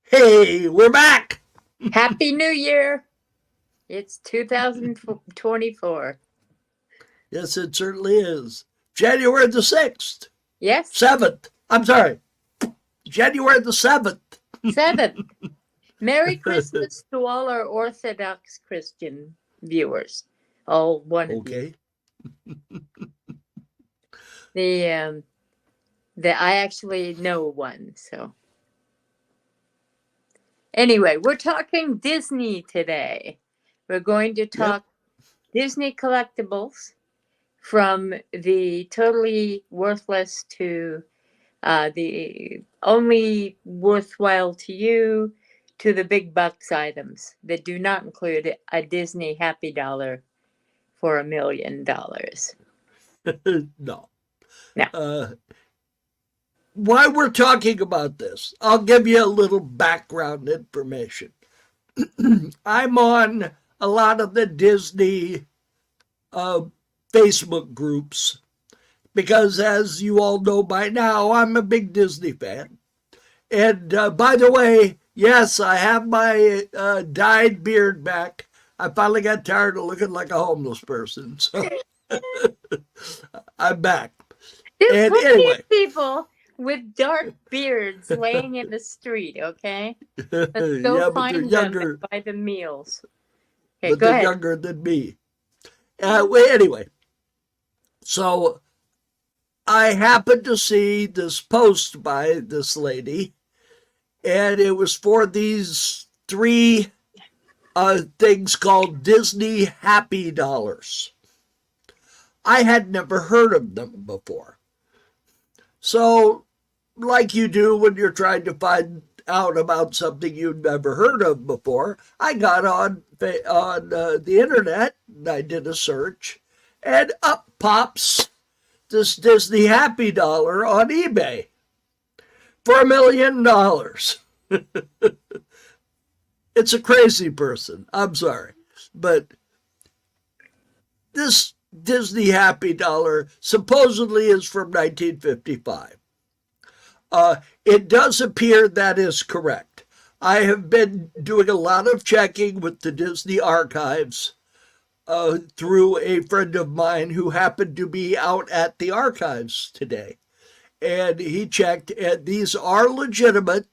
Hey, we're back. Happy New Year! It's 2024. Yes, it certainly is. January the 6th, Yes, 7th. I'm sorry, January the 7th. 7th. Merry Christmas to all our Orthodox Christian viewers. All one of you. Okay. The I actually know one. So anyway, we're talking Disney today. We're going to Yep. talk Disney collectibles from the totally worthless to the only worthwhile to you to the big bucks items that do not include a Disney Happy Dollar for $1 million. No. No. Uh, why we're talking about this, I'll give you a little background information. I'm on a lot of the Disney uh, Facebook groups because, as you all know by now, I'm a big Disney fan. And by the way, yes, I have my dyed beard back. I finally got tired of looking like a homeless person, so I'm back. There's And plenty anyway, of people with dark beards laying in the street, okay? Let's go yeah, but they're find them and younger, buy them meals. Okay, but go they're ahead. younger than me. Well, anyway, so I happened to see this post by this lady, and it was for these three things called Disney Happy Dollars. I had never heard of them before. So, like you do when you're trying to find out about something you've never heard of before, I got on the internet and I did a search, and up pops this Disney Happy Dollar on eBay for $1 million. It's a crazy person. I'm sorry, but this Disney Happy Dollar supposedly is from 1955. It does appear that is correct. I have been doing a lot of checking with the Disney archives through a friend of mine who happened to be out at the archives today. And he checked, and these are legitimate.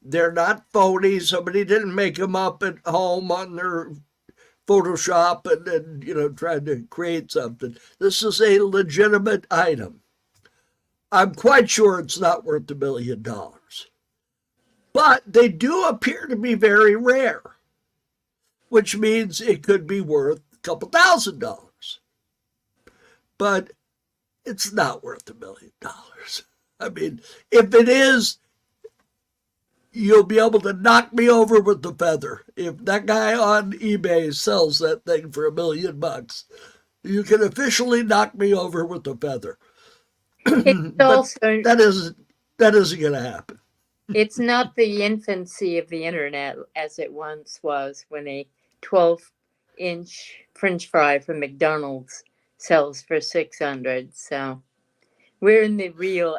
They're not phony. Somebody didn't make them up at home on their Photoshop and then, trying to create something. This is a legitimate item. I'm quite sure it's not worth $1 million. But they do appear to be very rare, which means it could be worth a couple $1,000. But it's not worth $1 million. I mean, if it is, you'll be able to knock me over with the feather. If that guy on eBay sells that thing for $1 million, you can officially knock me over with the feather. It's But also that isn't going to happen. it's not the infancy of the internet as it once was when a 12-inch French fry from McDonald's sells for 600. So we're in the real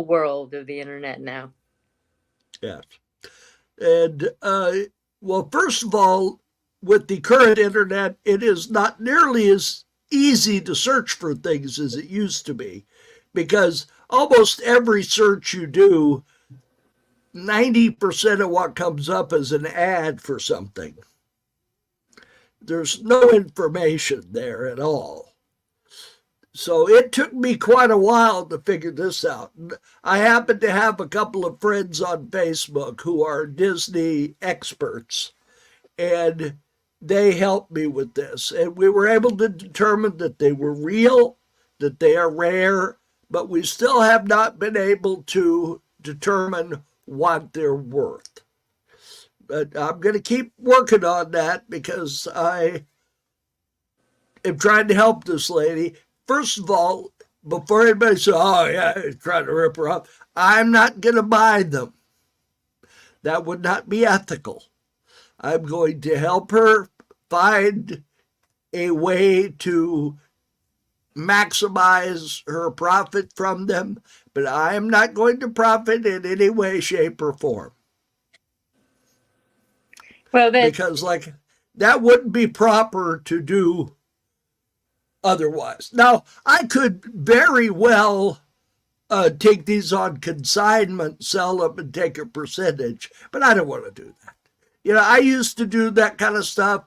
world of the internet now. Yes. And, well, first of all, with the current internet, it is not nearly as easy to search for things as it used to be because almost every search you do, 90% of what comes up is an ad for something. There's no information there at all. So it took me quite a while to figure this out. I happen to have a couple of friends on Facebook who are Disney experts, and they helped me with this. And we were able to determine that they were real, that they are rare, but we still have not been able to determine what they're worth. But I'm going to keep working on that because I am trying to help this lady. First of all, before anybody says, oh, yeah, he's trying to rip her off, I'm not going to buy them. That would not be ethical. I'm going to help her find a way to maximize her profit from them, but I am not going to profit in any way, shape, or form. Well, Because, like, that wouldn't be proper to do otherwise. Now, I could very well take these on consignment, sell them, and take a percentage, but I don't want to do that. I used to do that kind of stuff,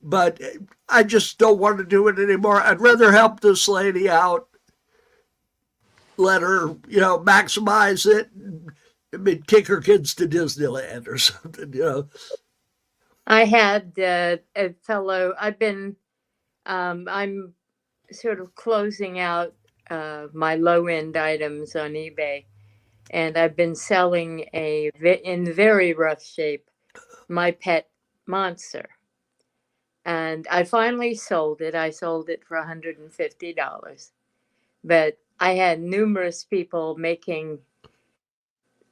but I just don't want to do it anymore. I'd rather help this lady out, let her, maximize it, kick her kids to Disneyland or something. I had a fellow, I'm sort of closing out my low-end items on eBay, and I've been selling in very rough shape, my pet monster. And I finally sold it. I sold it for $150. But I had numerous people making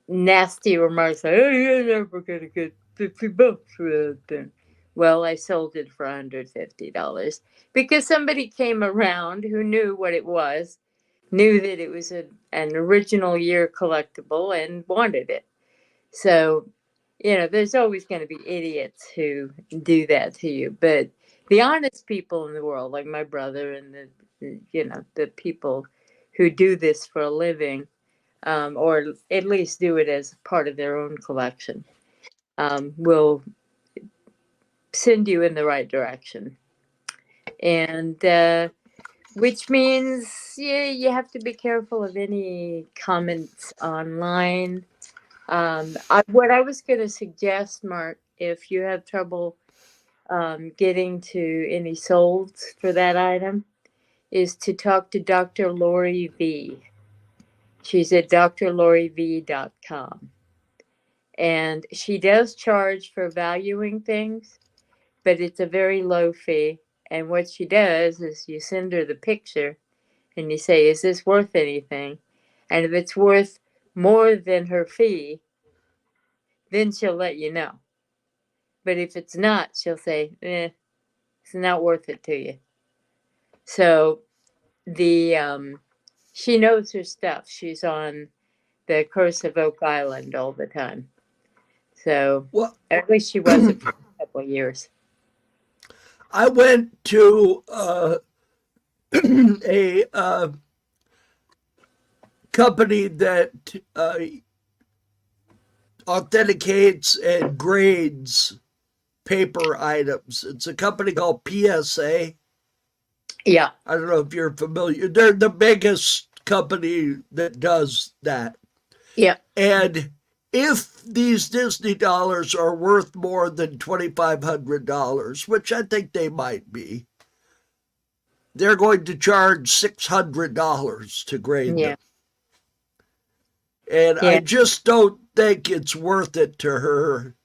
nasty remarks like, oh, you're never going to get $50 for that thing. Well, I sold it for $150 because somebody came around who knew what it was, knew that it was an original year collectible and wanted it. So, there's always going to be idiots who do that to you. But the honest people in the world, like my brother and the people who do this for a living, or at least do it as part of their own collection, will send you in the right direction. And which means you have to be careful of any comments online. What I was going to suggest, Mark, if you have trouble getting to any solds for that item, is to talk to Dr. Lori V. She's at drloriv.com. And she does charge for valuing things, but it's a very low fee. And what she does is you send her the picture and you say, is this worth anything? And if it's worth more than her fee, then she'll let you know. But if it's not, she'll say, it's not worth it to you. So she knows her stuff. She's on the Curse of Oak Island all the time. So at least she was it for a couple of years. I went to a company that authenticates and grades paper items. It's a company called PSA. Yeah. I don't know if you're familiar. They're the biggest company that does that. Yeah. And if these Disney dollars are worth more than $2,500, which I think they might be, they're going to charge $600 to grade them. And I just don't think it's worth it to her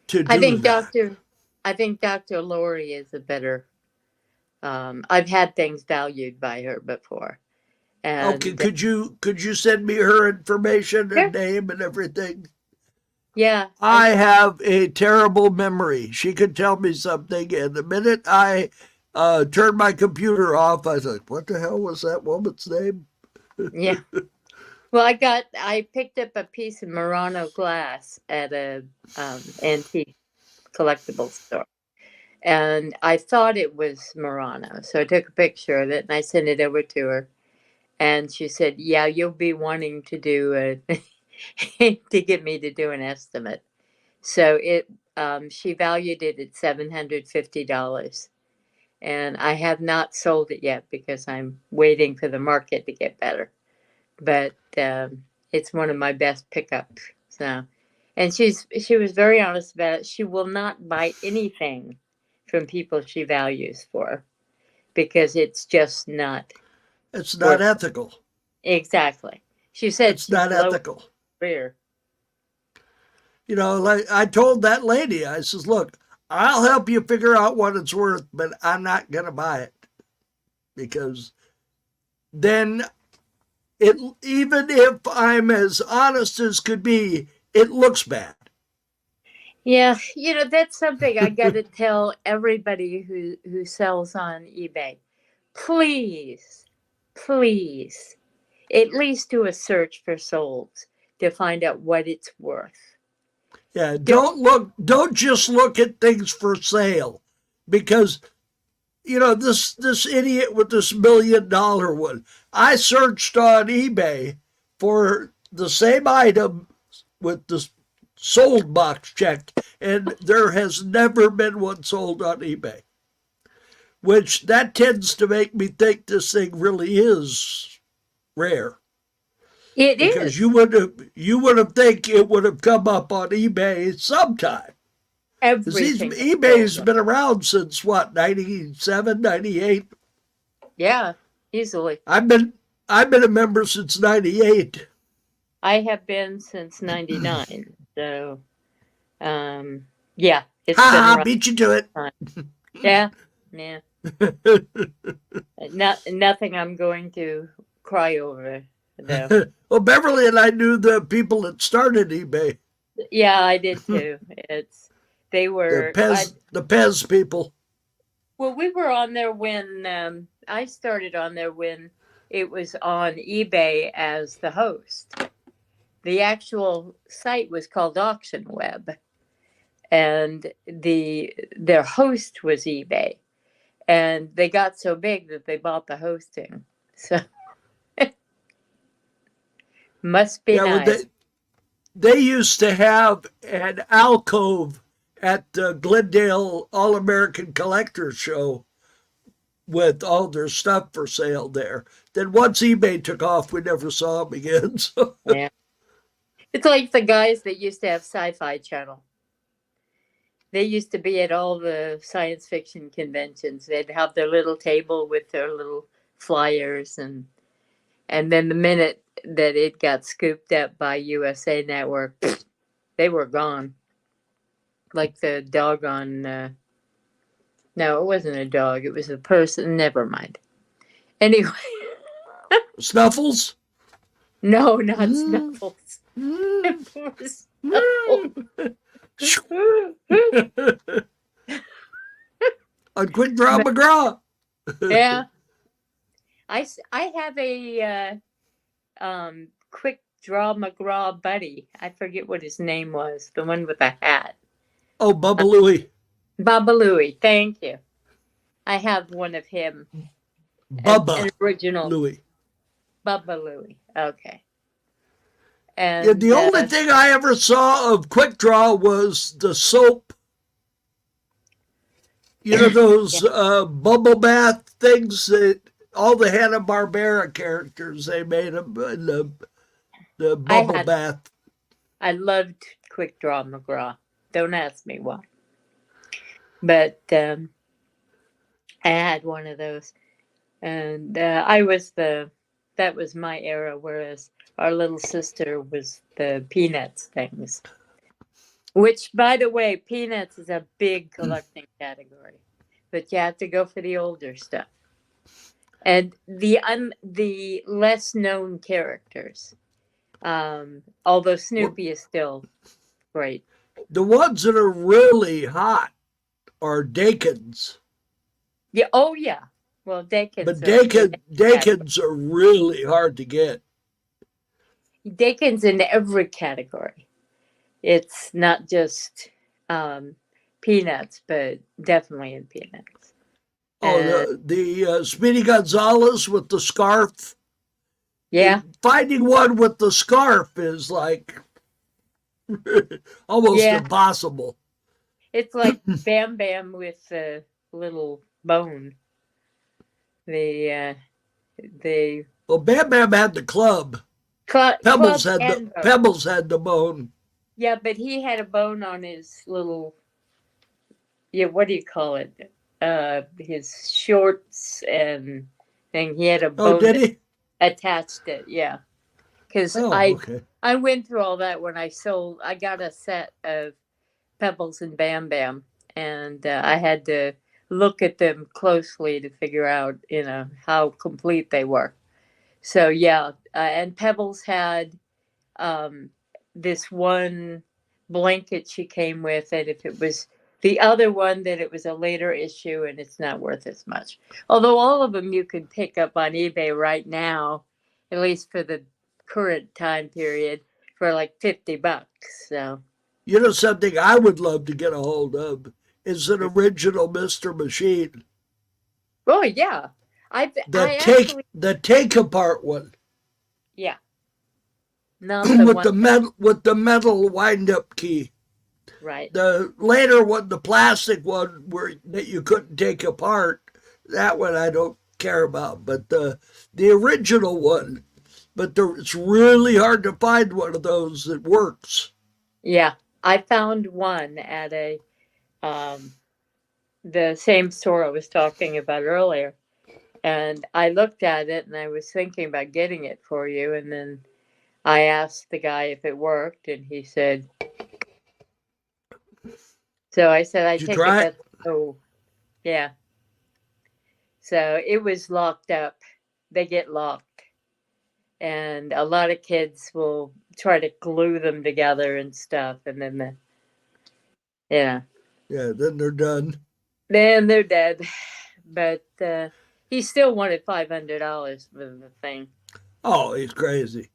to do that. I think Dr. Lori is a better. I've had things valued by her before. And okay, could you send me her information and name and everything? Yeah. I have a terrible memory. She could tell me something, and the minute I turned my computer off, I was like, what the hell was that woman's name? Yeah. Well, I picked up a piece of Murano glass at a antique collectible store. And I thought it was Murano. So I took a picture of it and I sent it over to her. And she said, yeah, you'll be wanting to do to get me to do an estimate. So she valued it at $750. And I have not sold it yet because I'm waiting for the market to get better. But it's one of my best pickups. So, and she was very honest about it. She will not buy anything from people she values for because it's just not. It's not ethical. Exactly. She said it's not ethical. Career. Like I told that lady, I says, look, I'll help you figure out what it's worth, but I'm not going to buy it because then even if I'm as honest as could be, it looks bad. Yeah, that's something I got to tell everybody who sells on eBay. please, please, at least do a search for souls to find out what it's worth. Yeah, don't just look at things for sale, because this idiot with this $1 million one. I searched on eBay for the same item with the sold box checked, and there has never been one sold on eBay. Which that tends to make me think this thing really is rare. It Because is. you would have think it would have come up on eBay sometime. Because Everything. eBay's been around since what, 97, 98? Yeah, easily. I've been a member since 98. I have been since 99. So, yeah, it's Ha been ha, around. beat you to it. Yeah, yeah. Nothing I'm going to cry over, though. Well, Beverly and I knew the people that started eBay. Yeah, I did too. They were The Pez people. well, we were on there when I started on there when it was on eBay as the host. The actual site was called Auction Web, and their host was eBay, and they got so big that they bought the hosting. So must be Well, nice. they used to have an alcove at the Glendale All-American Collectors Show with all their stuff for sale there. Then once eBay took off, we never saw them again. So. Yeah. It's like the guys that used to have Sci-Fi Channel. They used to be at all the science fiction conventions. They'd have their little table with their little flyers, and then the minute that it got scooped up by USA Network, they were gone. Like the dog on no, it wasn't a dog, it was a person. Never mind. Anyway. Snuffles? No, not Snuffles. Snuffles. On Quick Draw McGraw. Yeah. I have a Quick Draw McGraw buddy. I forget what his name was. The one with the hat. Oh, Bubba Louie. Bubba Louie. Thank you. I have one of him. Bubba an original Louie. Bubba Louie. Okay. And Yeah, the only thing I ever saw of Quick Draw was the soap. You know those bubble bath things that all the Hanna-Barbera characters, they made them in the bubble bath. I loved Quick Draw McGraw. Don't ask me why. But I had one of those. And that was my era, whereas our little sister was the Peanuts things. Which, by the way, Peanuts is a big collecting category. But you have to go for the older stuff. And the less known characters. Although Snoopy is still great. The ones that are really hot are Dakins. Yeah. Oh, yeah. Well, Dakins. But Dakins are really hard to get. Dakins in every category. It's not just Peanuts, but definitely in Peanuts. Oh, the Speedy Gonzales with the scarf. Yeah. Finding one with the scarf is like almost impossible. It's like Bam Bam with the little bone. Well, Bam Bam had the club. Pebbles had the bone. Yeah, but he had a bone on his little. Yeah, what do you call it? His shorts and thing. He had a bone. Oh, did he? Attached it, yeah. Because I went through all that when I got a set of Pebbles and Bam Bam, and I had to look at them closely to figure out, how complete they were. So yeah, and Pebbles had this one blanket she came with, and if it was the other one that it was a later issue and it's not worth as much. Although all of them you can pick up on eBay right now, at least for the current time period, for like $50. So You know, something I would love to get a hold of is an original Mr. Machine. oh yeah, I actually The take apart one yeah, not the one with the metal wind up key. right. The later one, the plastic one that you couldn't take apart, that one I don't care about. But the original one, it's really hard to find one of those that works. Yeah, I found one at a the same store I was talking about earlier, and I looked at it and I was thinking about getting it for you, and then I asked the guy if it worked, and he said. So I said, I Did you take it try it? that's oh yeah. So it was locked up. They get locked, and a lot of kids will try to glue them together and stuff, and then yeah. Yeah, then they're done. Then they're dead. But he still wanted $500 for the thing. Oh, he's crazy.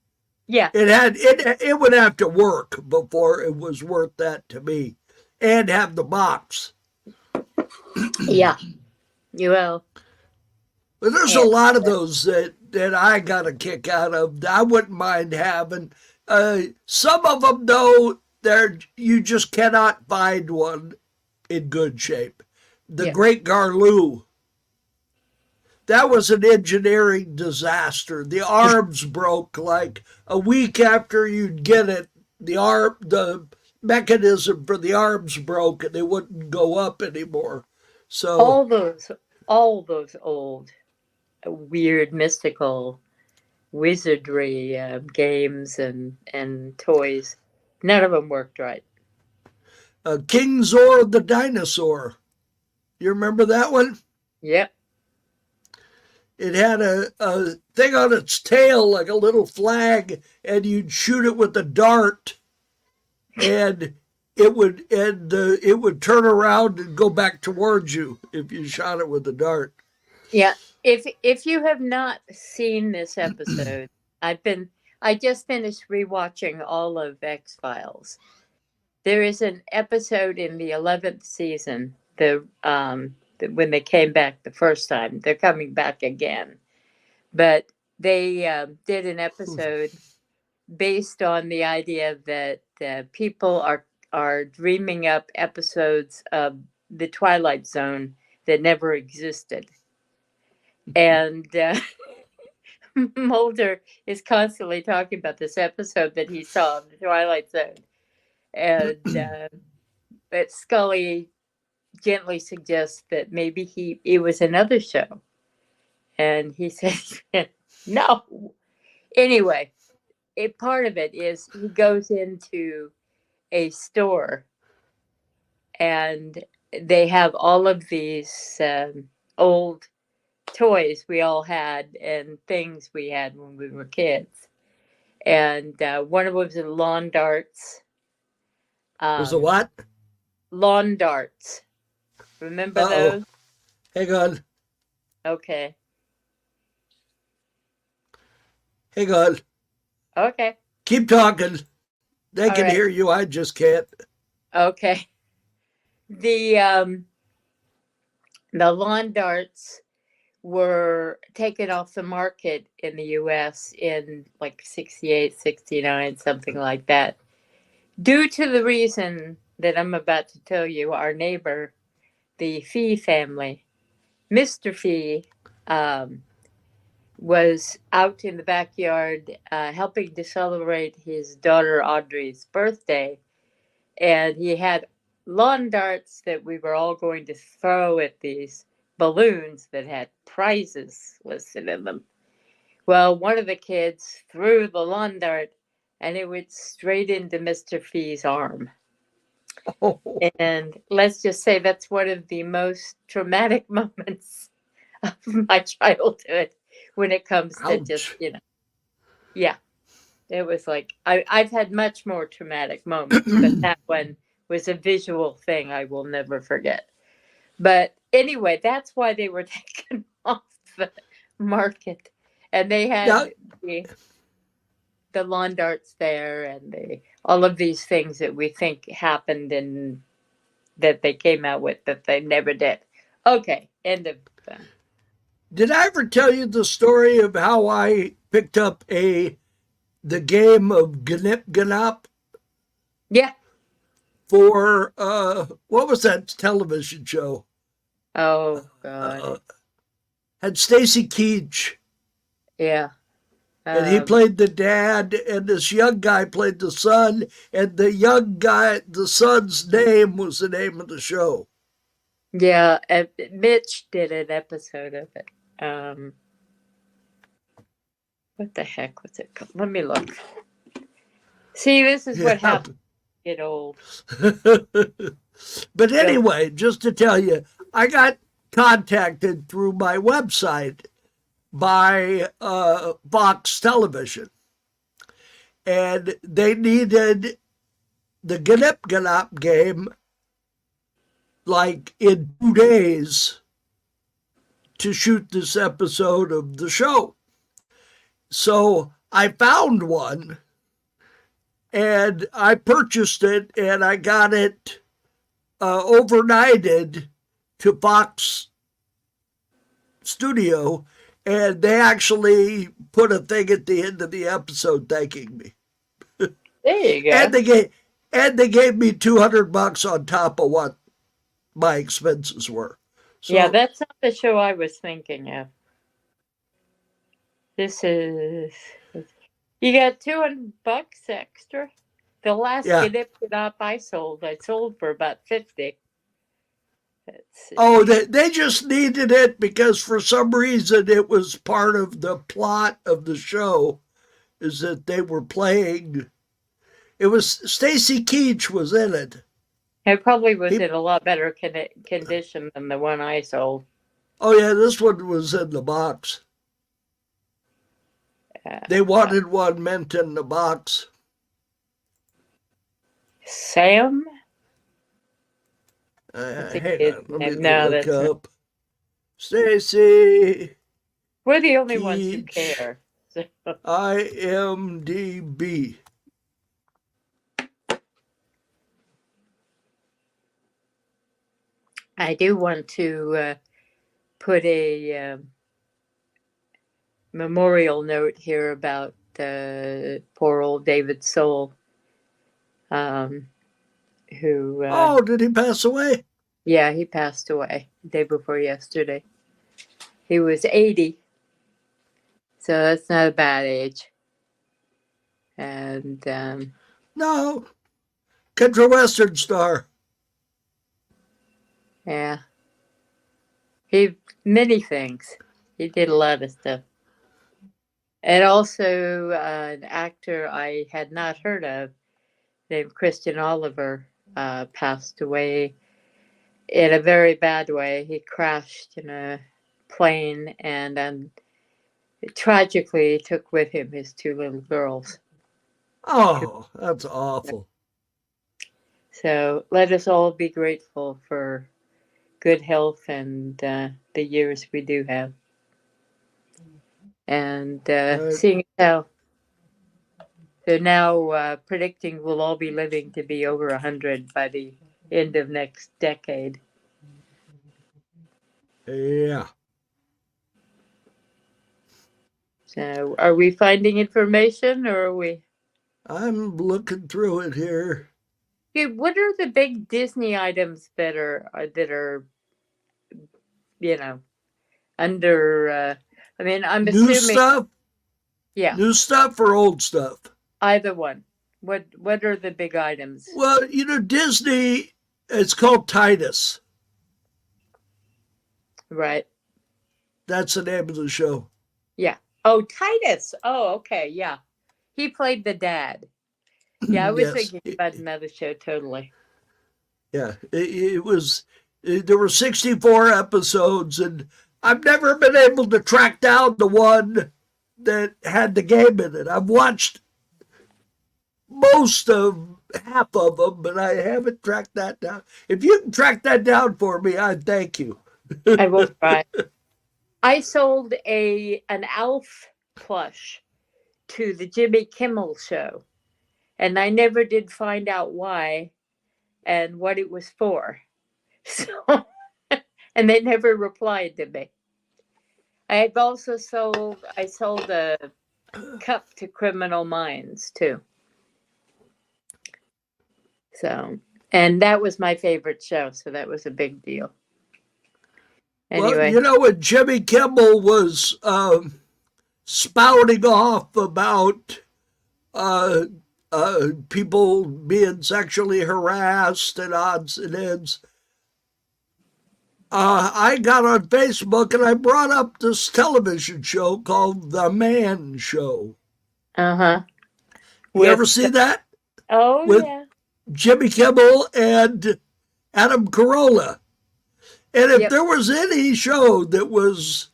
Yeah. It would have to work before it was worth that to me, and have the box. Yeah. You will. But there's a lot of those that I got a kick out of. I wouldn't mind having. Some of them, though, you just cannot find one in good shape. The Great Garloo. That was an engineering disaster. The arms broke like a week after you'd get it. The mechanism for the arms broke and they wouldn't go up anymore. So all those old weird mystical wizardry games and toys, none of them worked right. King Zor the dinosaur. You remember that one? Yep. It had a thing on its tail like a little flag, and you'd shoot it with a dart, and it would turn around and go back towards you if you shot it with a dart. Yeah. If you have not seen this episode, I just finished rewatching all of X-Files. There is an episode in the 11th season, when they came back the first time. They're coming back again. But they did an episode based on the idea that people are dreaming up episodes of the Twilight Zone that never existed. And Mulder is constantly talking about this episode that he saw of the Twilight Zone. And but Scully gently suggests that maybe it was another show. And he says, no. Anyway, part of it is he goes into a store and they have all of these old toys we all had and things we had when we were kids. And one of them was lawn darts. Was it what? Lawn darts. Remember those? Hang on. Okay. Hang on. Okay. Keep talking. They All can right. hear you. I just can't. Okay. The lawn darts were taken off the market in the U.S. in like 68, 69, something like that. Due to the reason that I'm about to tell you, our neighbor, the Fee family, Mr. Fee, was out in the backyard helping to celebrate his daughter Audrey's birthday. And he had lawn darts that we were all going to throw at these balloons that had prizes listed in them. Well, one of the kids threw the lawn dart and it went straight into Mr. Fee's arm. Oh. And let's just say that's one of the most traumatic moments of my childhood when it comes to Ouch. just, yeah. It was like, I've had much more traumatic moments, but that one was a visual thing I will never forget. But anyway, that's why they were taken off the market. And they Now, had the lawn darts there and all of these things that we think happened and that they came out with that they never did. Okay, end of that. did I ever tell you the story of how I picked up the game of Gnip Gnop Yeah. for what was that television show? Oh God. Had Stacy Keach, Yeah. and he played the dad, and this young guy played the son, and the young guy, the son's name was the name of the show. Yeah, Mitch did an episode of it. What the heck was it called? Let me look. See, this is what happens when you get old. But anyway, just to tell you, I got contacted through my website by Fox Television, and they needed the Gnip Gnop game like in 2 days to shoot this episode of the show. So I found one and I purchased it, and I got it overnighted to Fox Studio, and they actually put a thing at the end of the episode thanking me. There you go. And they gave me $200 on top of what my expenses were. So, yeah, that's not the show I was thinking of. This is, you got $200 extra. The last Gnip Gnop I sold for about $50. Oh, they just needed it because for some reason it was part of the plot of the show, is that they were playing. It was Stacy Keach was in it. It probably was in a lot better condition than the one I sold. Oh yeah, this one was in the box. They wanted one mint in the box. Sam? Hang on, let me look up. Stacy. We're the only ones who care. So. IMDb. I do want to put a memorial note here about poor old David Soul, who... did he pass away? Yeah, he passed away the day before yesterday. He was 80, so that's not a bad age. And no, country western star. Yeah, many things. He did a lot of stuff, and also an actor I had not heard of named Christian Oliver passed away in a very bad way. He crashed in a plane and tragically took with him his 2 little girls. Oh, that's awful. So let us all be grateful for good health and the years we do have. And seeing how they're now predicting we'll all be living to be over 100 by the end of next decade. Yeah. So are we finding information or are we? I'm looking through it here. Okay, what are the big Disney items that are under, I'm assuming. New stuff? Yeah. New stuff or old stuff? Either one. What are the big items? Well, Disney, it's called Titus. Right. That's the name of the show. Yeah. Oh, Titus. Oh, okay. Yeah. He played the dad. Yeah, I was thinking about another show totally. Yeah. It was, there were 64 episodes, and I've never been able to track down the one that had the game in it. I've watched most of half of them, but I haven't tracked that down. If you can track that down for me, I thank you. I will try. I sold an Alf plush to the Jimmy Kimmel show, and I never did find out why and what it was for. So, and they never replied to me. I sold a cup to Criminal Minds too. So, and that was my favorite show, so that was a big deal. Anyway. Well, when Jimmy Kimmel was spouting off about people being sexually harassed and odds and ends, I got on Facebook and I brought up this television show called The Man Show. Uh-huh. You ever see that? Oh, With yeah. Jimmy Kimmel and Adam Carolla. And if Yep. there was any show that was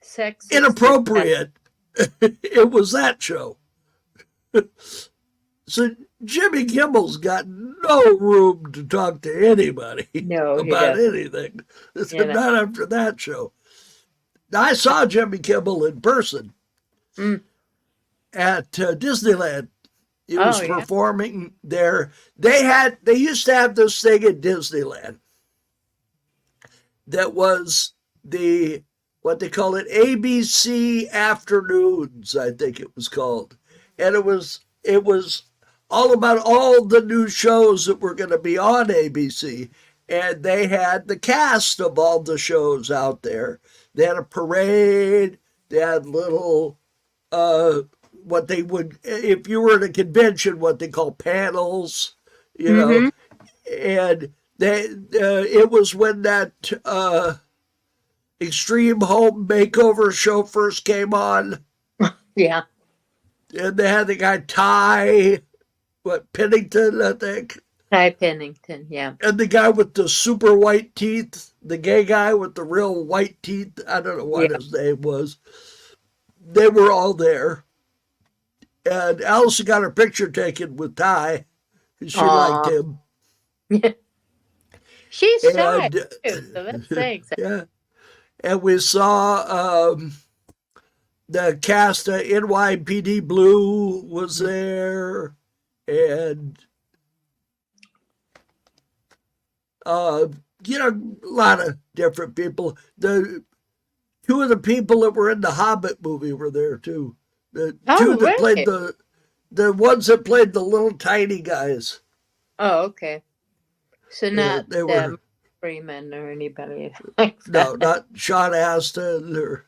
Sex inappropriate, it was that show. So Jimmy Kimmel's got no room to talk to anybody No, he about doesn't. anything. You know. Not after that show. Now, I saw Jimmy Kimmel in person at Disneyland. He was performing there. They used to have this thing at Disneyland that was what they call it, ABC Afternoons, I think it was called. And it was all about all the new shows that were going to be on ABC. And they had the cast of all the shows out there. They had a parade. They had little, what they would, if you were at a convention, what they call panels, you know. And it was when that Extreme Home Makeover show first came on. Yeah. And they had the guy Ty Pennington, I think. Ty Pennington, yeah. And the guy with the super white teeth, the gay guy with the real white teeth, I don't know what his name was. They were all there. And Allison got her picture taken with Ty. She liked him. She's shy, too, so that's saying something. Yeah. And we saw the cast of NYPD Blue was there. And, a lot of different people. Two of the people that were in the Hobbit movie were there, too. The two that played the ones that played the little tiny guys. Oh, okay. So not they were Freeman or anybody like that. No, not Sean Astin or.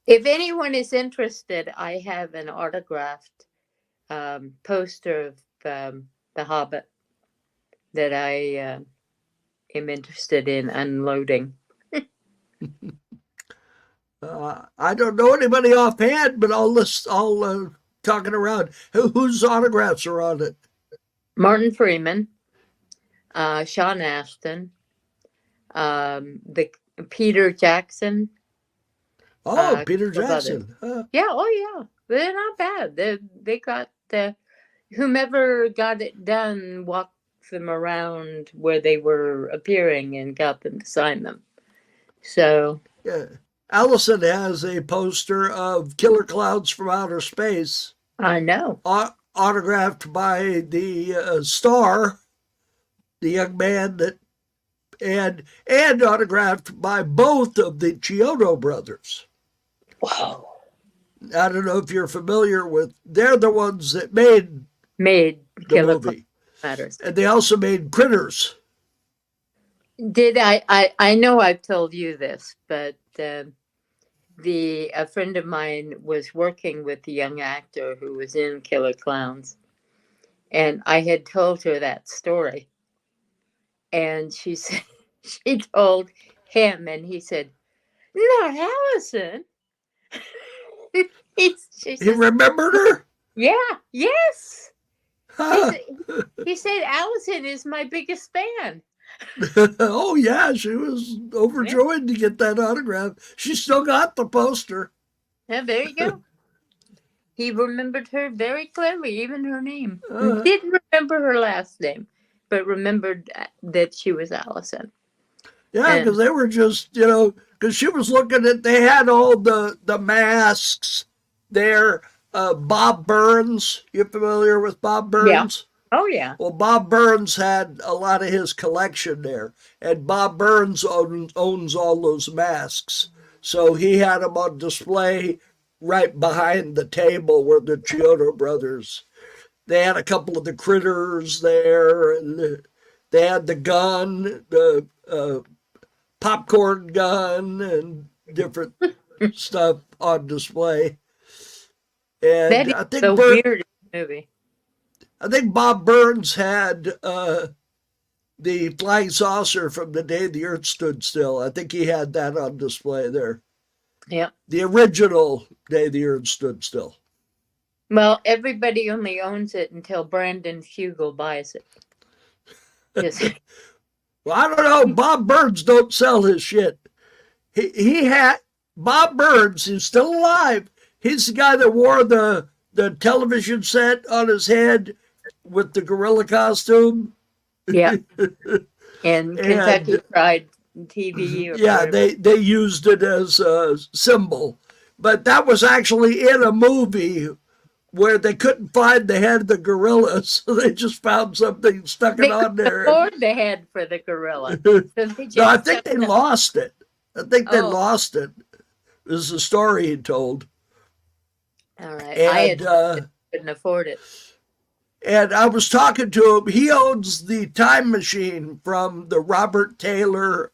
If anyone is interested, I have an autographed poster of the Hobbit that I am interested in unloading. I don't know anybody offhand, but I'll talking around. Whose autographs are on it? Martin Freeman, Sean Astin, the Peter Jackson. Peter Jackson. Yeah, oh yeah, they're not bad. They got whomever got it done walked them around where they were appearing and got them to sign them. So yeah. Allison has a poster of Killer Clowns from Outer Space. I know. Autographed by the star, the young man and autographed by both of the Chiodo brothers. Wow. I don't know if you're familiar with, they're the ones that made the Killer movie. Matters. And they also made Critters. Did I know I've told you this, but a friend of mine was working with the young actor who was in Killer Clowns, and I had told her that story, and she said she told him, and he said, "Not Allison." He remembered her? Yeah. Yes. Huh. He said Allison is my biggest fan. Oh yeah, she was overjoyed to get that autograph. She still got the poster. Yeah, there you go. he remembered her very clearly, even her name. Uh, Didn't remember her last name, but remembered that she was Allison. yeah, because And they were just, because she was looking at, they had all the masks there. Bob Burns, you familiar with Bob yeah. Burns? Oh, yeah. Well, Bob Burns had a lot of his collection there, and Bob Burns owns all those masks. So he had them on display right behind the table where the Chiodo brothers. They had a couple of the critters there, and they had the gun, the popcorn gun, and different stuff on display. That And is the weirdest movie. I think Bob Burns had the flying saucer from the day the Earth stood still. I think he had that on display there. Yeah. The original day the Earth stood still. Well, everybody only owns it until Brandon Fugel buys it. Yes. Well, I don't know. Bob Burns don't sell his shit. He had Bob Burns, who's still alive. He's the guy that wore the television set on his head with the gorilla costume. Yeah. And Kentucky And Fried TV or yeah, whatever. they used it as a symbol, but that was actually in a movie where they couldn't find the head of the gorilla, so they just found something, stuck They it on couldn't there. afford the head for the gorilla. So they No, I just think they lost it. I think they Oh. lost it. This is the story he told. All right. I couldn't afford it. And I was talking to him. He owns the time machine from the Robert Taylor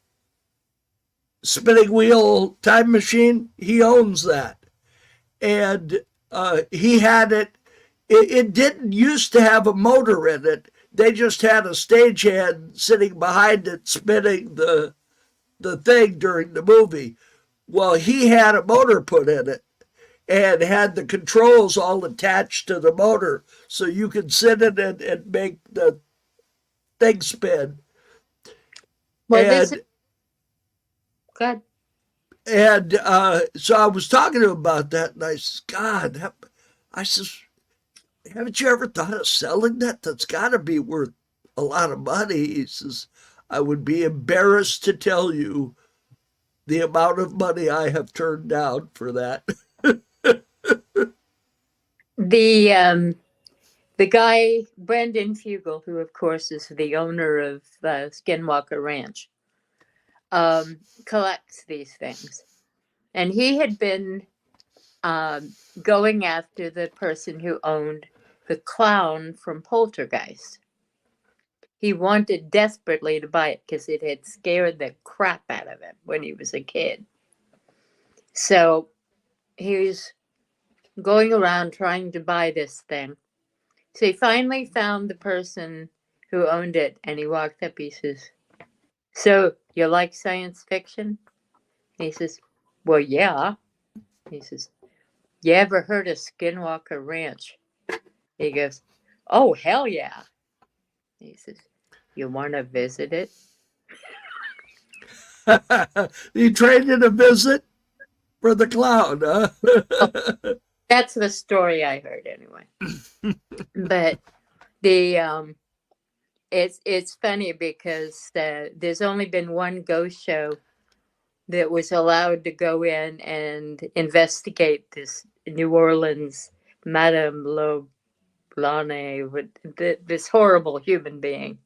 spinning wheel time machine. He owns that. And he had it. It didn't used to have a motor in it. They just had a stagehand sitting behind it spinning the thing during the movie. Well, he had a motor put in it and had the controls all attached to the motor, so you could sit in it and make the thing spin. Well, and this is good. and so I was talking to him about that, and I said, God, I says, haven't you ever thought of selling that? That's got to be worth a lot of money. He says, I would be embarrassed to tell you the amount of money I have turned down for that. The guy Brendan Fugel, who of course is the owner of Skinwalker Ranch, collects these things, and he had been going after the person who owned the clown from Poltergeist. He wanted desperately to buy it because it had scared the crap out of him when he was a kid. So he was going around trying to buy this thing. So he finally found the person who owned it, and he walked up. He says, "So you like science fiction?" He says, "Well, yeah." He says, "You ever heard of Skinwalker Ranch?" He goes, "Oh, hell yeah." He says, "You want to visit it?" You traded a visit for the clown, huh? That's the story I heard anyway. But the it's funny because there's only been one ghost show that was allowed to go in and investigate this New Orleans Madame Loblane, this horrible human being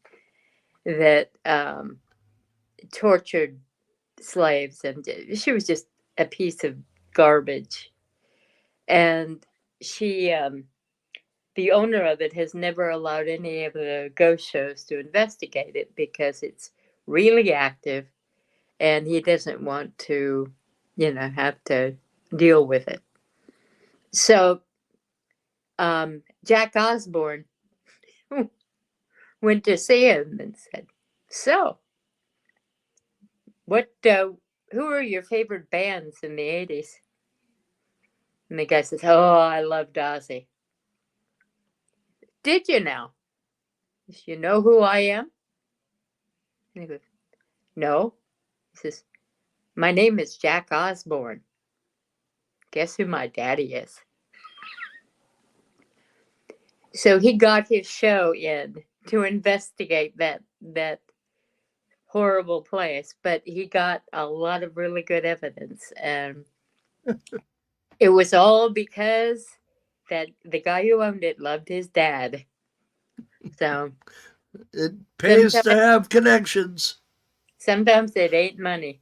that tortured slaves, and she was just a piece of garbage. And she, the owner of it, has never allowed any of the ghost shows to investigate it because it's really active, and he doesn't want to, have to deal with it. So Jack Osborne went to see him and said, "So, what? Who are your favorite bands in the '80s?" And the guy says, "Oh, I loved Ozzy." "Did you now? You know who I am?" And he goes, "No." He says, "My name is Jack Osborne. Guess who my daddy is?" So he got his show in to investigate that horrible place, but he got a lot of really good evidence, and it was all because that the guy who owned it loved his dad. So It pays to sometimes, have connections. sometimes it ain't money.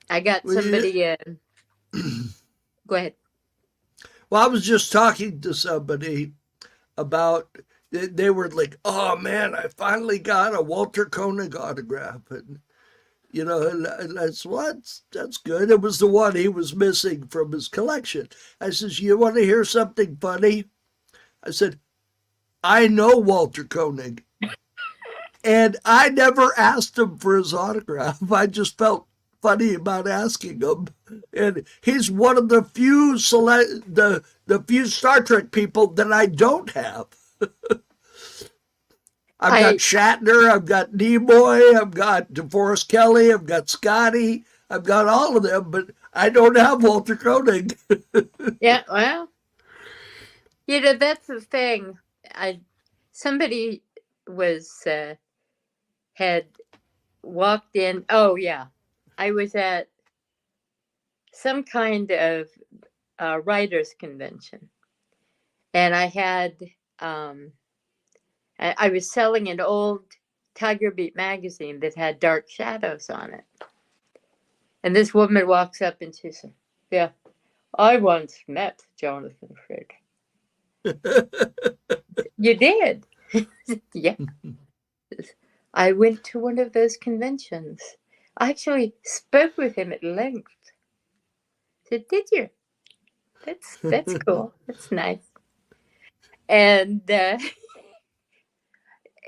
I got Well, somebody. Go ahead. I was just talking to somebody about, they were like, oh man, I finally got a Walter Koenig autograph. And, and I said, well, that's good. It was the one he was missing from his collection. I says, you want to hear something funny? I said, I know Walter Koenig. And I never asked him for his autograph. I just felt funny about asking him. And he's one of the few the few Star Trek people that I don't have. I've got Shatner, I've got Nimoy, I've got DeForest Kelly, I've got Scotty, I've got all of them, but I don't have Walter Koenig. Yeah, well, that's the thing. Somebody was had walked in. Oh yeah, I was at some kind of writers convention, and I had I was selling an old Tiger Beat magazine that had Dark Shadows on it, and this woman walks up and she said, "Yeah, I once met Jonathan Frid." You did? Yeah. I went to one of those conventions. I actually spoke with him at length. I said, did you? That's cool. That's nice. And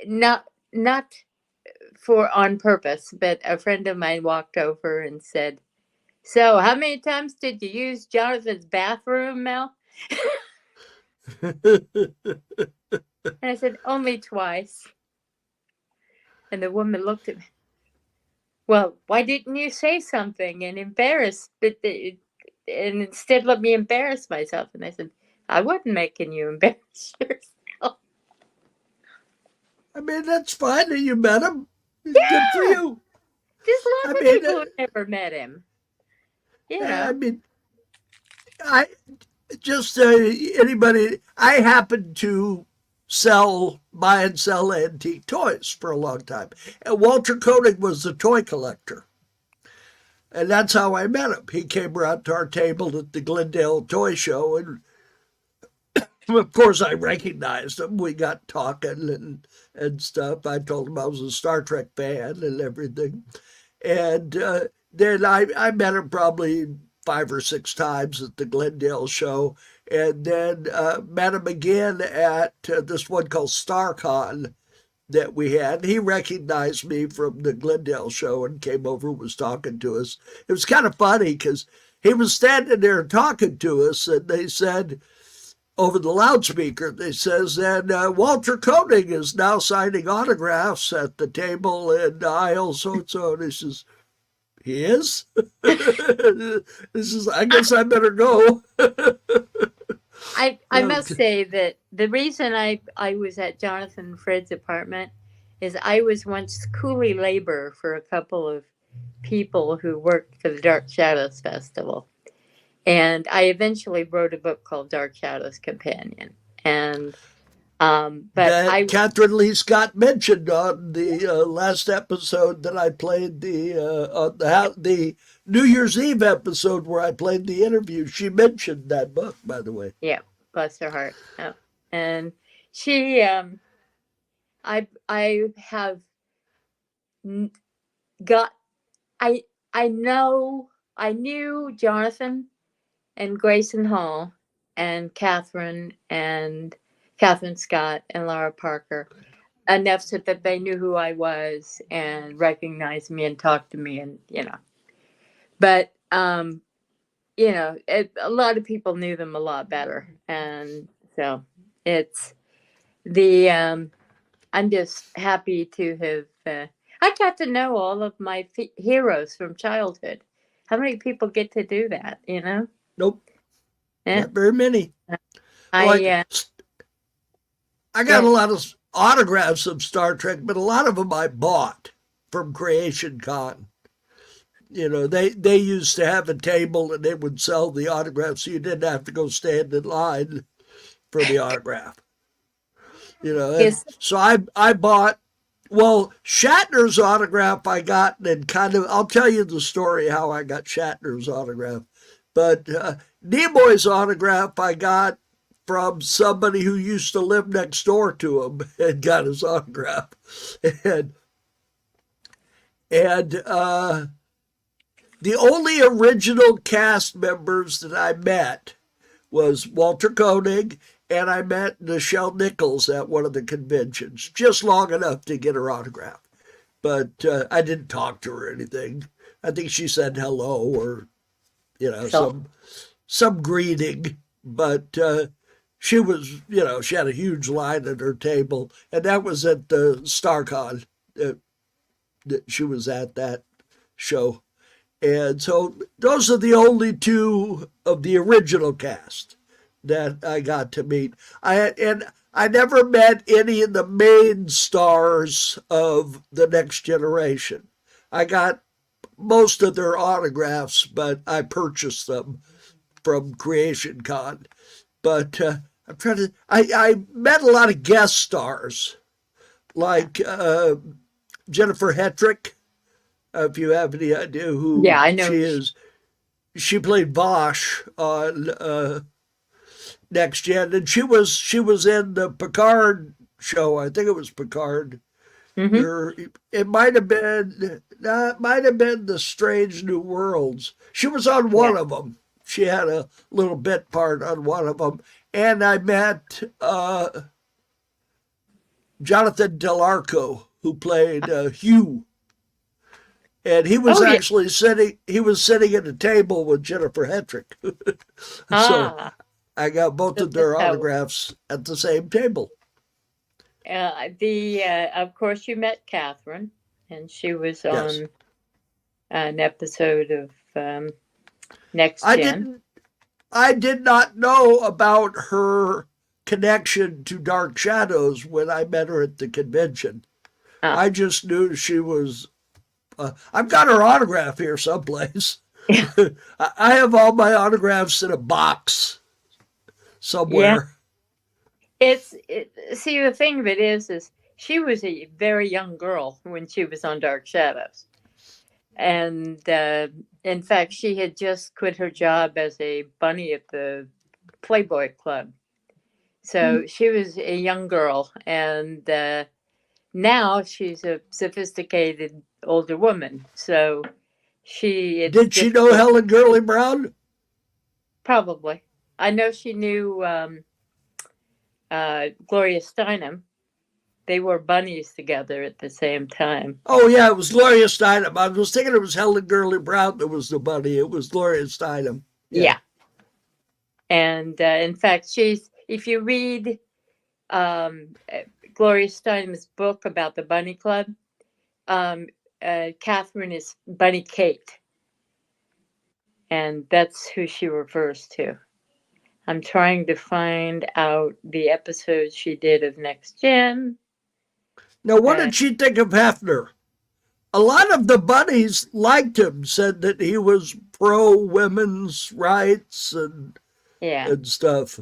not for on purpose, but a friend of mine walked over and said, "So, how many times did you use Jonathan's bathroom, Mel?" And I said, "Only twice." And the woman looked at me. "Well, why didn't you say something and embarrass? And instead let me embarrass myself." And I said, "I wasn't making you embarrass yourself." I mean, that's fine that you met him. Yeah, good for you. there's lots of people who never met him. I mean, I just anybody. I happen to buy and sell antique toys for a long time, and Walter Koenig was the toy collector, and that's how I met him. He came around to our table at the Glendale Toy Show, and of course I recognized him. We got talking and stuff. I told him I was a Star Trek fan and everything, and then I met him probably 5 or 6 times at the Glendale show, and then met him again at this one called StarCon that we had. He recognized me from the Glendale show and came over and was talking to us. It was kind of funny because he was standing there talking to us, and they said over the loudspeaker, they says, and Walter Koenig is now signing autographs at the table in aisle so-and-so. And he says, he is? This is, I guess I better go. I must say that the reason I was at Jonathan Frid's apartment is I was once coolie labor for a couple of people who worked for the Dark Shadows Festival. And I eventually wrote a book called Dark Shadows Companion. And but that Catherine Lee Scott mentioned on the last episode that I played the New Year's Eve episode where I played the interview. She mentioned that book, by the way. Yeah, bless her heart. Oh. And she, I have got, I knew Jonathan and Grayson Hall and Catherine Scott and Laura Parker enough so that they knew who I was and recognized me and talked to me, and but a lot of people knew them a lot better, and so it's the I'm just happy to have I got to know all of my heroes from childhood. How many people get to do that, Nope. Not very many. I got a lot of autographs of Star Trek, but a lot of them I bought from Creation Con. You know, they used to have a table and they would sell the autographs, so you didn't have to go stand in line for the autograph. You know, and Yes. so I bought. Well, Shatner's autograph I got, and kind of I'll tell you the story how I got Shatner's autograph. But Nimoy's autograph I got from somebody who used to live next door to him and got his autograph. And and the only original cast members that I met was Walter Koenig, and I met Nichelle Nichols at one of the conventions, just long enough to get her autograph. But I didn't talk to her or anything. I think she said hello or, you know, So, some greeting. But she was, you know, she had a huge line at her table, and that was at the StarCon. That she was at that show. And so those are the only two of the original cast that I got to meet. I never met any of the main stars of the Next Generation. I got most of their autographs, but I purchased them from Creation Con. But I'm trying to. I met a lot of guest stars like Jennifer Hetrick. If you have any idea yeah, who I know. she is, she played Vosh on Next Gen, and she was in the Picard show. I think it was Picard. Hmm. It might have been the Strange New Worlds. She was on Yeah. one of them. She had a little bit part on one of them, and I met Jonathan Del Arco, who played Hugh. And he was Oh, yeah. actually sitting at a table with Jennifer Hetrick. So Ah, I got both so of that's their how. autographs at the same table. The Of course you met Catherine, and she was Yes. on an episode of Next I Gen. didn't I did not know about her connection to Dark Shadows when I met her at the convention. Ah, I just knew she was I've got her autograph here someplace. I have all my autographs in a box yeah. somewhere. See, the thing of it is she was a very young girl when she was on Dark Shadows, and in fact, she had just quit her job as a bunny at the Playboy Club. So she was a young girl, and now she's a sophisticated older woman. So it's Did she know difficult. Helen Gurley Brown? Probably, I know she knew Gloria Steinem. They were bunnies together at the same time. Oh yeah, it was Gloria Steinem. I was thinking it was Helen Gurley Brown that was the bunny. It was Gloria Steinem. Yeah. Yeah, and in fact, she's if you read Gloria Steinem's book about the Bunny Club, um, Catherine is Bunny Kate, and that's who she refers to. I'm trying to find out the episodes she did of Next Gen. Now, what Uh, did she think of Hefner? A lot of the bunnies liked him, said that he was pro women's rights yeah, and stuff.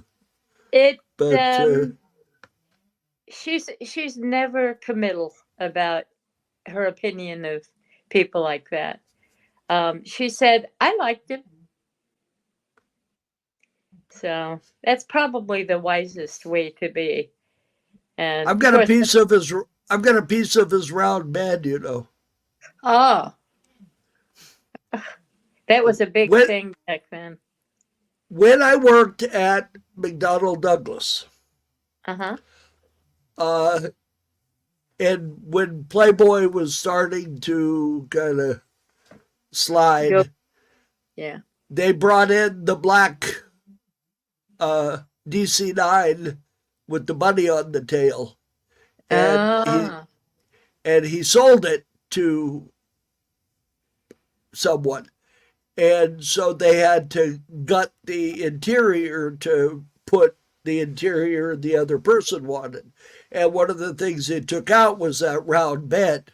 it. But Um, she's never committal about her opinion of people like that. She said, "I liked him," so that's probably the wisest way to be. And I've of got a course, piece of his. I've got a piece of his round bed. You know, oh, that was a big when thing back then. when I worked at McDonnell Douglas, Uh huh. uh, and when Playboy was starting to kind of Go. slide, Yeah. they brought in the black DC-9 with the bunny on the tail, and he Ah. and he sold it to someone, and so they had to gut the interior to put the interior the other person wanted. And one of the things they took out was that round bed.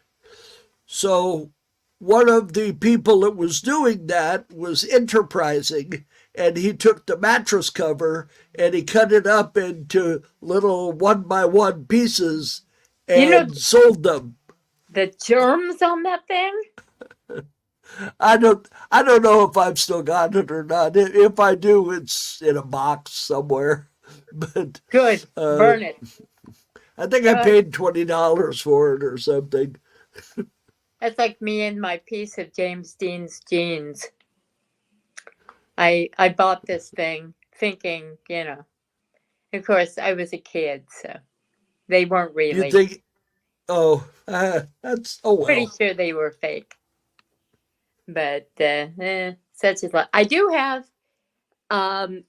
So one of the people that was doing that was enterprising, and he took the mattress cover and he cut it up into little 1 by 1 pieces You know and sold them. the germs on that thing? I don't know if I've still got it or not. If I do, it's in a box somewhere. But Good. uh, Burn it. I think I paid $20 for it or something. That's like me and my piece of James Dean's jeans. I bought this thing thinking, of course I was a kid, so they weren't You really. think, oh, oh Pretty well. sure they were fake. But such is life. I do have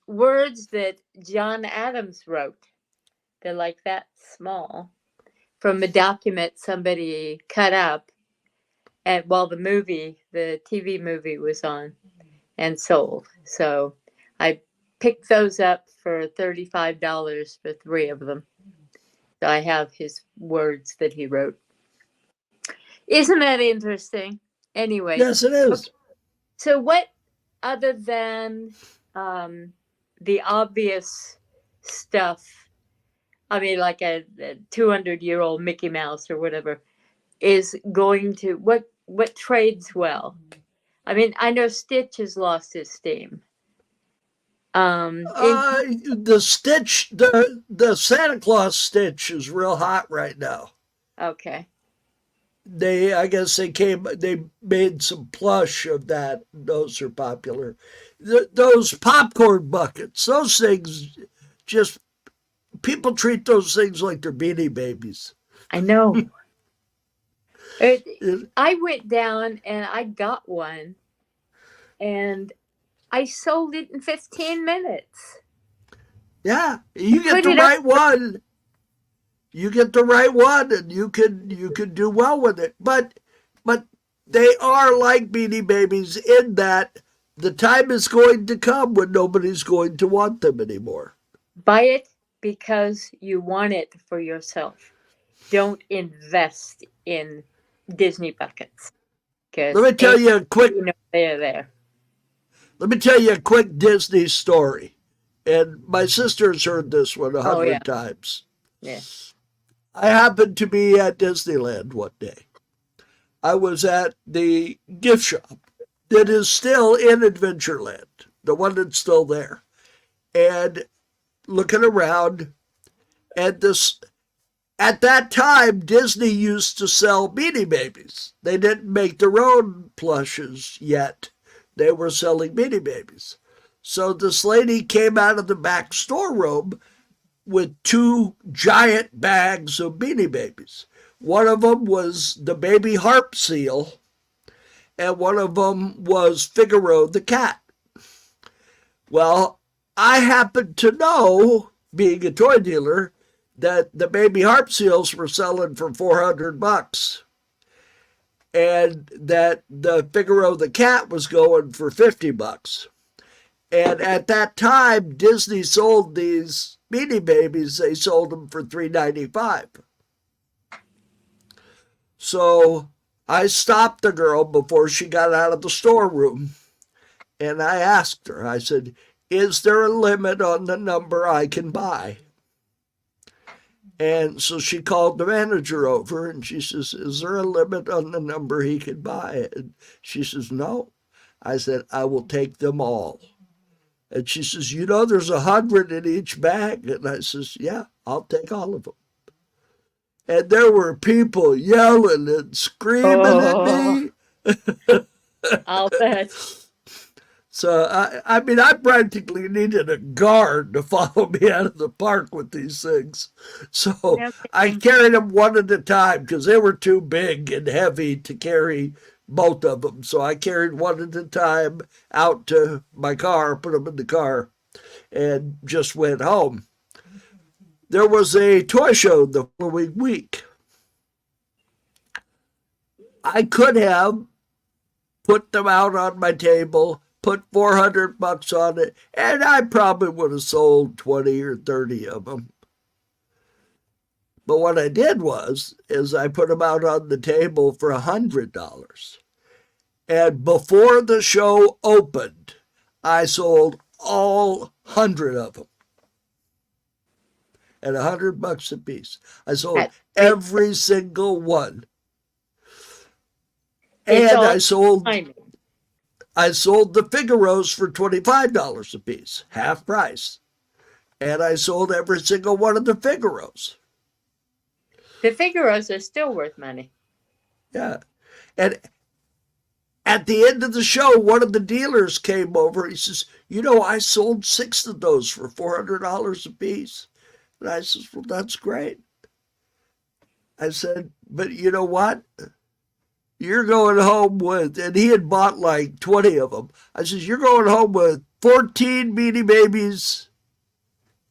words that John Adams wrote. They're like that small from a document somebody cut up while the TV movie was on and sold. So I picked those up for $35 for 3 of them. So I have his words that he wrote. Isn't that interesting? Anyway. Yes, it is. Okay. So what, other than the obvious stuff, I mean, like a 200-year-old Mickey Mouse or whatever, is going to, what trades well? I mean, I know Stitch has lost his steam. The Stitch, the Santa Claus Stitch is real hot right now. Okay. I guess they made some plush of that. Those are popular. Those popcorn buckets, those things, just people treat those things like they're Beanie Babies. I know. I went down and I got one, and I sold it in 15 minutes. Yeah, you get the right one. You get the right one, and you can do well with it. But they are like Beanie Babies in that the time is going to come when nobody's going to want them anymore. Buy it because you want it for yourself. Don't invest in Disney buckets. Let me tell you a quick. They're there. Let me tell you a quick Disney story, and my sister's heard this one 100 times. Yeah. I happened to be at Disneyland one day. I was at the gift shop that is still in Adventureland, the one that's still there, and looking around, and at that time, Disney used to sell Beanie Babies. They didn't make their own plushes yet. They were selling Beanie Babies. So this lady came out of the back storeroom with 2 giant bags of Beanie Babies. One of them was the baby harp seal, and one of them was Figaro the cat. Well, I happened to know, being a toy dealer, that the baby harp seals were selling for $400, and that the Figaro the cat was going for $50. And at that time, Disney sold these Beanie Babies. They sold them for $3.95. So I stopped the girl before she got out of the storeroom, and I asked her, I said, "Is there a limit on the number I can buy?" And so she called the manager over, and she says, "Is there a limit on the number he can buy?" And she says, "No." I said, "I will take them all." And she says, "There's 100 in each bag." And I says, "Yeah, I'll take all of them." And there were people yelling and screaming at me. I'll bet. So, I mean, I practically needed a guard to follow me out of the park with these things. So I carried them one at a time because they were too big and heavy to carry both of them. So I carried one at a time out to my car, put them in the car, and just went home. There was a toy show the following week. I could have put them out on my table, put $400 on it, and I probably would have sold 20 or 30 of them. But what I did is I put them out on the table for $100. And before the show opened, I sold all 100 of them at $100 a piece. I sold every single one. And I sold the Figaros for $25 a piece, half price. And I sold every single one of the Figaros. The Figaros are still worth money. Yeah. And at the end of the show, one of the dealers came over. He says, I sold 6 of those for $400 a piece. And I says, well, that's great. I said, but you know what? You're going home with, and he had bought like 20 of them. I says, you're going home with 14 Beanie Babies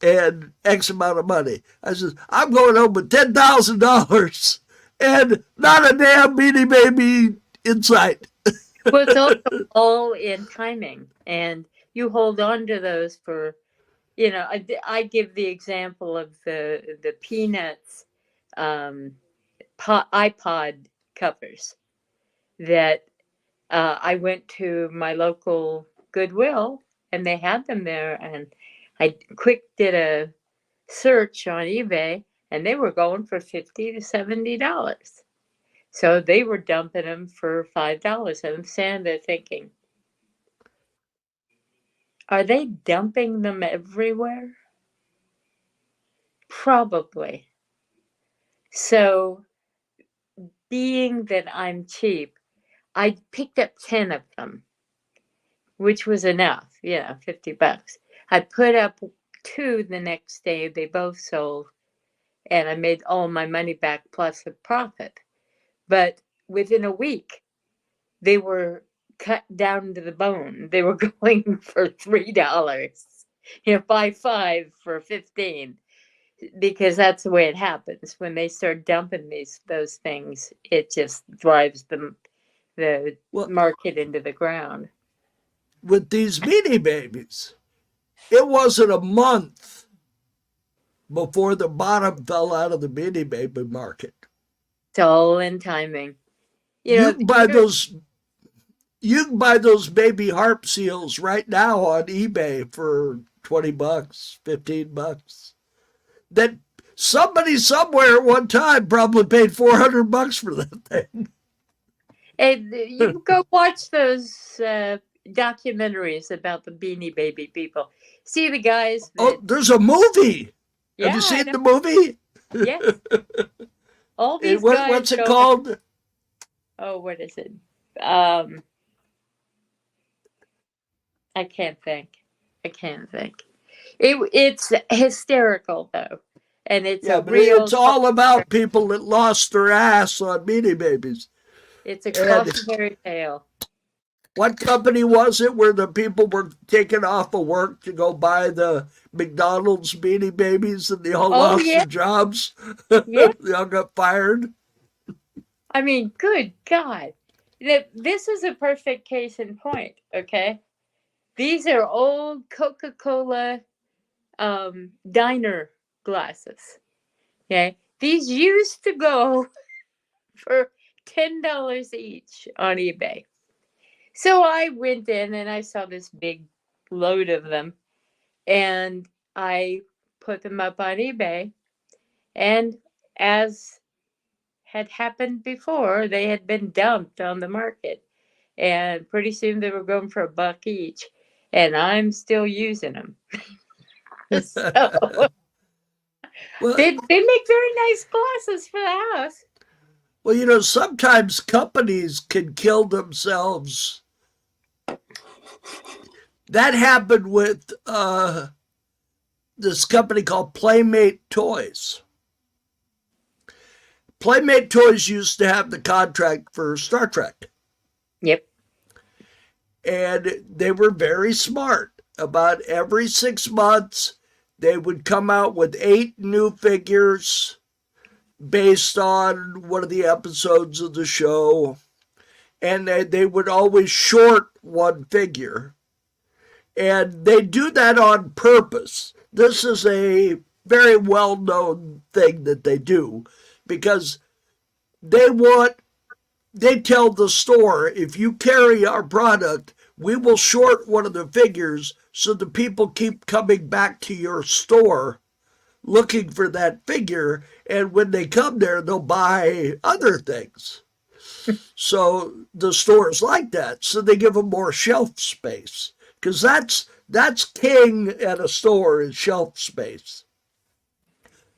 and X amount of money. I says, I'm going home with $10,000 and not a damn Beanie Baby in sight. Well, it's also all in timing, and you hold on to those for, I give the example of the Peanuts iPod covers that I went to my local Goodwill, and they had them there, and I did a search on eBay, and they were going for $50 to $70. So they were dumping them for $5. And I'm standing there thinking, are they dumping them everywhere? Probably. So being that I'm cheap, I picked up 10 of them, which was enough, $50. I put up 2 the next day. They both sold, and I made all my money back plus a profit. But within a week, they were cut down to the bone. They were going for $3. Buy 5 for 15, because that's the way it happens. When they start dumping those things, it just drives the market into the ground. With these Beanie Babies, it wasn't a month before the bottom fell out of the Beanie Baby market. It's all in timing. You can buy those baby harp seals right now on eBay for $20, $15. That somebody somewhere at one time probably paid $400 for that thing. And you go watch those documentaries about the Beanie Baby people. See the guys. There's a movie. Have you seen the movie? Yes. All these guys. What's it called? Oh, what is it? I can't think. It's hysterical though, and it's all about people that lost their ass on Beanie Babies. It's a cautionary tale. What company was it where the people were taken off of work to go buy the McDonald's Beanie Babies and they all lost their jobs? Yeah. They all got fired. I mean, good God. This is a perfect case in point, okay? These are old Coca-Cola diner glasses, okay? These used to go for $10 each on eBay. So I went in and I saw this big load of them, and I put them up on eBay, and as had happened before, they had been dumped on the market, and pretty soon they were going for $1 each, and I'm still using them. So they make very nice glasses for the house. Well, sometimes companies can kill themselves. That happened with this company called Playmate Toys. Playmate Toys used to have the contract for Star Trek. Yep. And they were very smart. About every 6 months, they would come out with 8 new figures based on one of the episodes of the show. And they would always short one figure. And they do that on purpose. This is a very well-known thing that they do because they tell the store, if you carry our product, we will short one of the figures so the people keep coming back to your store looking for that figure, and when they come there, they'll buy other things. So the stores like that, so they give them more shelf space, because that's king at a store is shelf space.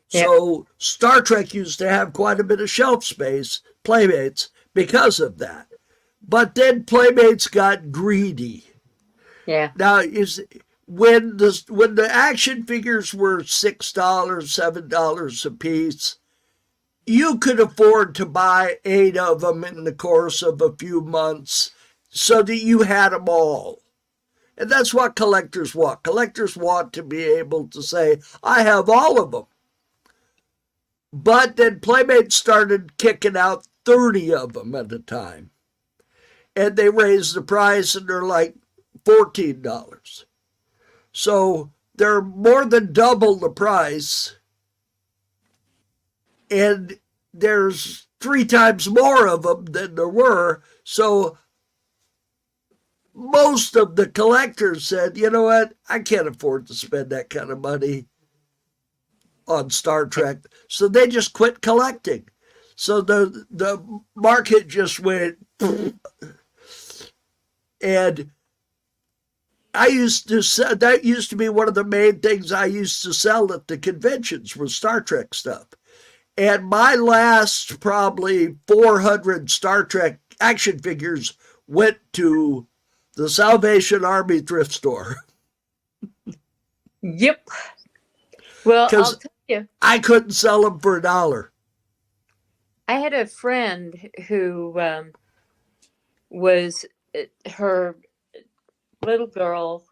So Star Trek used to have quite a bit of shelf space, Playmates, because of that. But then Playmates got greedy. Yeah. Now when the action figures were $6, $7 a piece, you could afford to buy 8 of them in the course of a few months so that you had them all. And that's what collectors want. Collectors want to be able to say, I have all of them. But then Playmates started kicking out 30 of them at a time. And they raised the price and they're like $14. So they're more than double the price. And there's 3 times more of them than there were. So most of the collectors said, you know what, I can't afford to spend that kind of money on Star Trek. So they just quit collecting. So the market just went, and that used to be one of the main things I used to sell at the conventions was Star Trek stuff. And my last probably 400 Star Trek action figures went to the Salvation Army thrift store. Yep. Well, I'll tell you, I couldn't sell them for $1. I had a friend who was her little girl.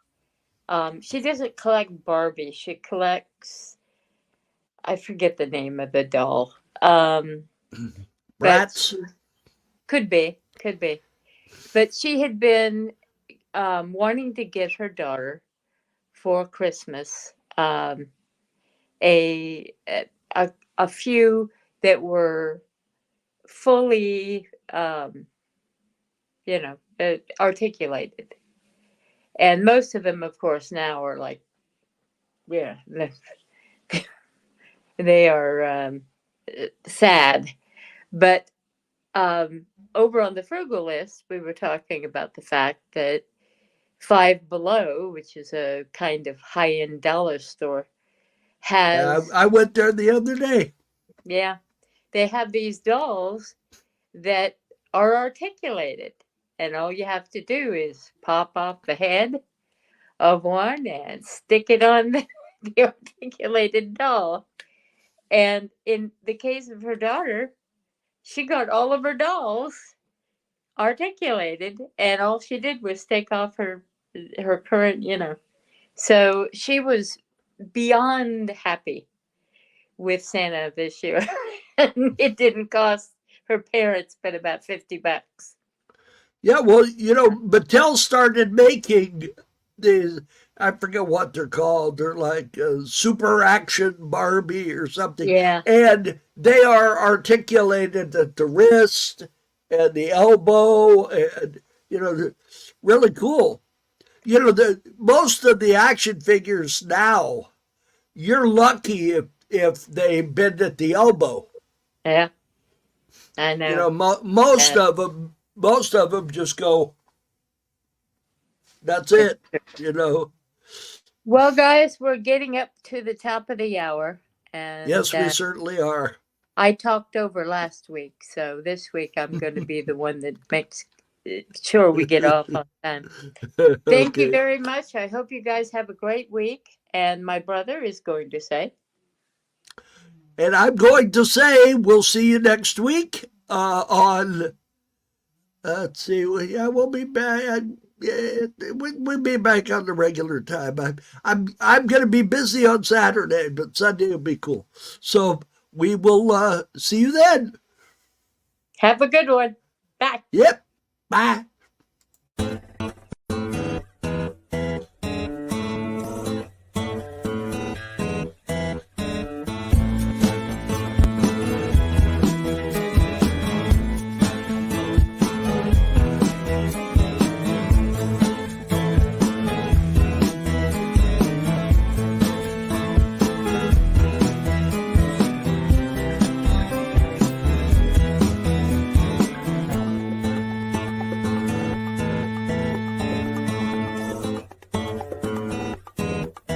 She doesn't collect Barbie. She collects, I forget the name of the doll. Rats? Could be. But she had been wanting to get her daughter for Christmas a few that were fully, articulated. And most of them, of course, now are like, they are sad. But over on the frugal list, we were talking about the fact that Five Below, which is a kind of high-end dollar store, has... I went there the other day. Yeah. They have these dolls that are articulated. And all you have to do is pop off the head of one and stick it on the articulated doll. And in the case of her daughter, she got all of her dolls articulated, and all she did was take off her current, So she was beyond happy with Santa this year. And it didn't cost her parents but about $50. Yeah, well, Mattel started making these, I forget what they're called. They're like Super Action Barbie or something. Yeah. And they are articulated at the wrist and the elbow and, really cool. Most of the action figures now, you're lucky if they bend at the elbow. Yeah, I know. Most of them just go. That's it. Well, guys, we're getting up to the top of the hour, and yes, we certainly are. I talked over last week, so this week I'm going to be the one that makes sure we get off on time. Thank you very much. I hope you guys have a great week. And my brother is going to say. And I'm going to say we'll see you next week on, let's see, we'll be back. We'll be back on the regular time. I'm going to be busy on Saturday, but Sunday will be cool. So we will see you then. Have a good one. Bye. Yep. Bye.